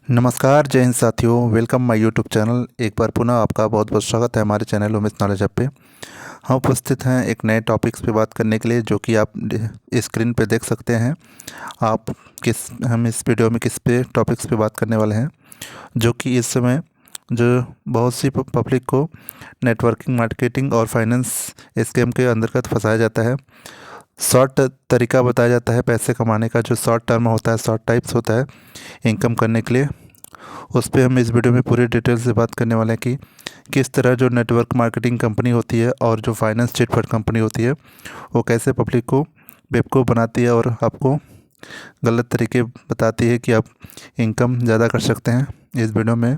नमस्कार, जय हिंद साथियों। Welcome my YouTube channel. एक बार पुनः आपका बहुत बहुत स्वागत है हमारे चैनल उमेश नॉलेज हब पे। हम उपस्थित हैं एक नए टॉपिक्स पे बात करने के लिए, जो कि आप स्क्रीन पे देख सकते हैं। हम इस वीडियो में किस पे टॉपिक्स पे बात करने वाले हैं, जो कि इस समय जो बहुत सी पब्लिक को नेटवर्किंग मार्केटिंग और फाइनेंस स्कैम के अंतर्गत फंसाया जाता है। शॉर्ट तरीका बताया जाता है पैसे कमाने का, जो शॉर्ट टर्म होता है, शॉर्ट टाइप्स होता है इनकम करने के लिए। उस पर हम इस वीडियो में पूरी डिटेल से बात करने वाले हैं कि किस तरह जो नेटवर्क मार्केटिंग कंपनी होती है और जो फाइनेंस चिटफंड कंपनी होती है, वो कैसे पब्लिक को बेवकूफ़ बनाती है और आपको गलत तरीके बताती है कि आप इनकम ज़्यादा कर सकते हैं। इस वीडियो में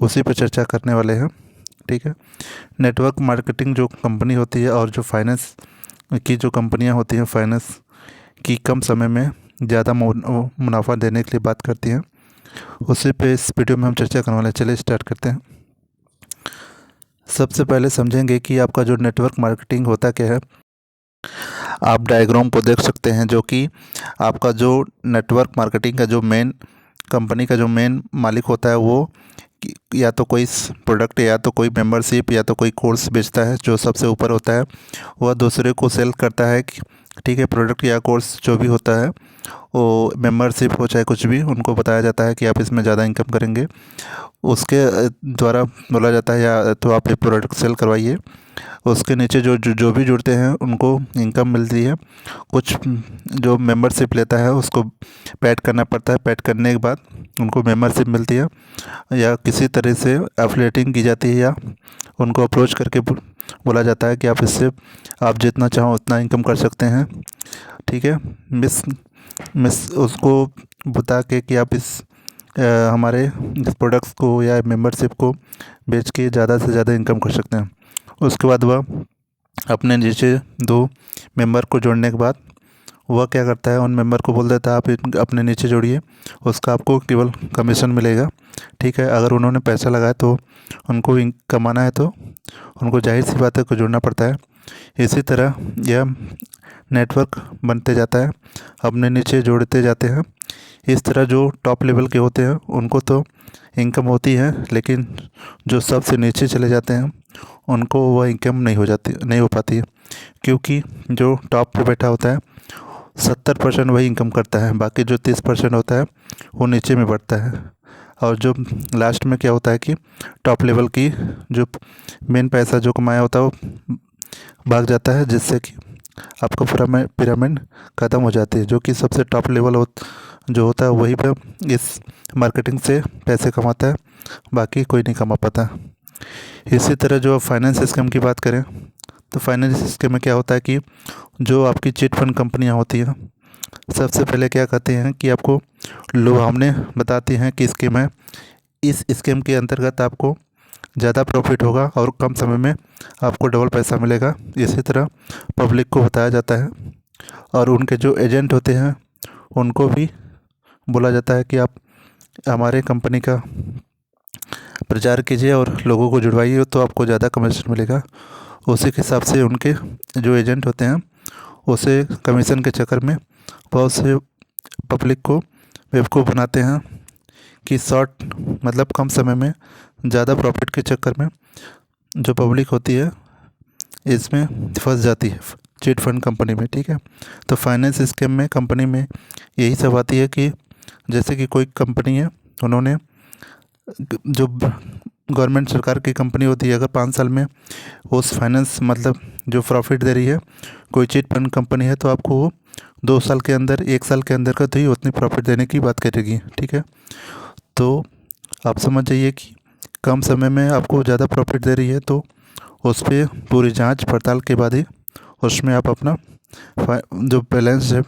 उसी पर चर्चा करने वाले हैं, ठीक है। नेटवर्क मार्केटिंग जो कंपनी होती है और जो फाइनेंस की जो कंपनियां होती हैं, फाइनेंस की कम समय में ज़्यादा मुनाफा देने के लिए बात करती हैं, उसी पे इस वीडियो में हम चर्चा करने वाले हैं। चलिए स्टार्ट करते हैं। सबसे पहले समझेंगे कि आपका जो नेटवर्क मार्केटिंग होता क्या है। आप डायग्राम को देख सकते हैं, जो कि आपका जो नेटवर्क मार्केटिंग का जो मेन कंपनी का जो मेन मालिक होता है, वो या तो कोई प्रोडक्ट या तो कोई मेंबरशिप या तो कोई कोर्स बेचता है। जो सबसे ऊपर होता है वह दूसरे को सेल करता है कि ठीक है, प्रोडक्ट या कोर्स जो भी होता है, वो मेंबरशिप हो चाहे कुछ भी, उनको बताया जाता है कि आप इसमें ज़्यादा इनकम करेंगे। उसके द्वारा बोला जाता है या तो आप ये प्रोडक्ट सेल करवाइए। उसके नीचे जो भी जुड़ते हैं उनको इनकम मिलती है। कुछ जो मेंबरशिप लेता है उसको पेड करना पड़ता है। पेड करने के बाद उनको मेंबरशिप मिलती है, या किसी तरह से एफिलिएटिंग की जाती है, या उनको अप्रोच करके बोला जाता है कि आप इससे आप जितना चाहो उतना इनकम कर सकते हैं, ठीक है। मिस मिस उसको बता के कि आप हमारे इस प्रोडक्ट्स को या मेंबरशिप को बेच के ज़्यादा से ज़्यादा इनकम कर सकते हैं। उसके बाद वह अपने नीचे दो मेंबर को जोड़ने के बाद वह क्या करता है, उन मेंबर को बोल देता है आप अपने नीचे जोड़िए, उसका आपको केवल कमीशन मिलेगा, ठीक है। अगर उन्होंने पैसा लगाया तो उनको कमाना है, तो उनको जाहिर सी बात है को जोड़ना पड़ता है। इसी तरह यह नेटवर्क बनते जाता है, अपने नीचे जोड़ते जाते हैं। इस तरह जो टॉप लेवल के होते हैं उनको तो इनकम होती है, लेकिन जो सबसे नीचे चले जाते हैं उनको वह इनकम नहीं हो पाती है, क्योंकि जो टॉप पे बैठा होता है 70% वही इनकम करता है, बाकी जो 30% होता है वो नीचे में बढ़ता है। और जो लास्ट में क्या होता है कि टॉप लेवल की जो मेन पैसा जो कमाया होता है वो भाग जाता है, जिससे कि आपका पूरा पिरामिड ख़त्म हो जाती है। जो कि सबसे टॉप लेवल जो होता है वही पे इस मार्केटिंग से पैसे कमाता है, बाकी कोई नहीं कमा पाता। इसी तरह जो फाइनेंस स्कीम की बात करें, तो फाइनेंस स्कीम में क्या होता है कि जो आपकी चिट फंड कंपनियां होती हैं, सबसे पहले क्या कहते हैं कि आपको लुभावने बताती हैं कि स्कीम है, इस स्कीम के अंतर्गत आपको ज़्यादा प्रॉफिट होगा और कम समय में आपको डबल पैसा मिलेगा। इसी तरह पब्लिक को बताया जाता है, और उनके जो एजेंट होते हैं उनको भी बोला जाता है कि आप हमारे कंपनी का प्रचार कीजिए और लोगों को जुड़वाइए, तो आपको ज़्यादा कमीशन मिलेगा। उसी के हिसाब से उनके जो एजेंट होते हैं उसे कमीशन के चक्कर में बहुत से पब्लिक को बेवकूफ़ बनाते हैं कि शॉर्ट मतलब कम समय में ज़्यादा प्रॉफिट के चक्कर में जो पब्लिक होती है इसमें फंस जाती है चिट फंड कंपनी में, ठीक है। तो फाइनेंस स्कीम में कंपनी में यही सब आती है कि जैसे कि कोई कंपनी है, उन्होंने जो गवर्नमेंट सरकार की कंपनी होती है, अगर 5 साल में उस फाइनेंस मतलब जो प्रॉफिट दे रही है कोई चिट फंड कंपनी है, तो आपको वो 2 साल के अंदर 1 साल के अंदर का तो ही उतनी प्रॉफिट देने की बात करेगी, ठीक है। तो आप समझ जाइए कि कम समय में आपको ज़्यादा प्रॉफिट दे रही है, तो उस पर पूरी जांच पड़ताल के बाद ही उसमें आप अपना जो बैलेंस है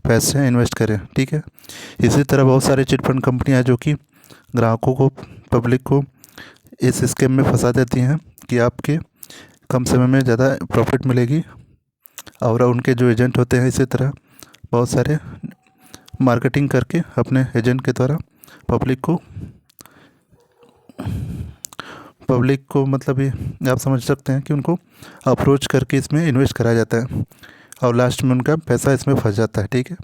पैसे इन्वेस्ट करें, ठीक है। इसी तरह बहुत सारे चिट फंड कंपनियाँ जो कि ग्राहकों को पब्लिक को इस स्कीम में फंसा देती हैं कि आपके कम समय में ज़्यादा प्रॉफिट मिलेगी, और उनके जो एजेंट होते हैं इसी तरह बहुत सारे मार्केटिंग करके अपने एजेंट के द्वारा पब्लिक को मतलब ये आप समझ सकते हैं कि उनको अप्रोच करके इसमें इन्वेस्ट कराया जाता है, और लास्ट में उनका पैसा इसमें फंस जाता है, ठीक है।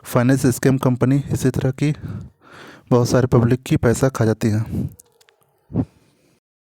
फाइनेंस स्कीम कंपनी इसी तरह की बहुत सारे पब्लिक की पैसा खा जाती हैं।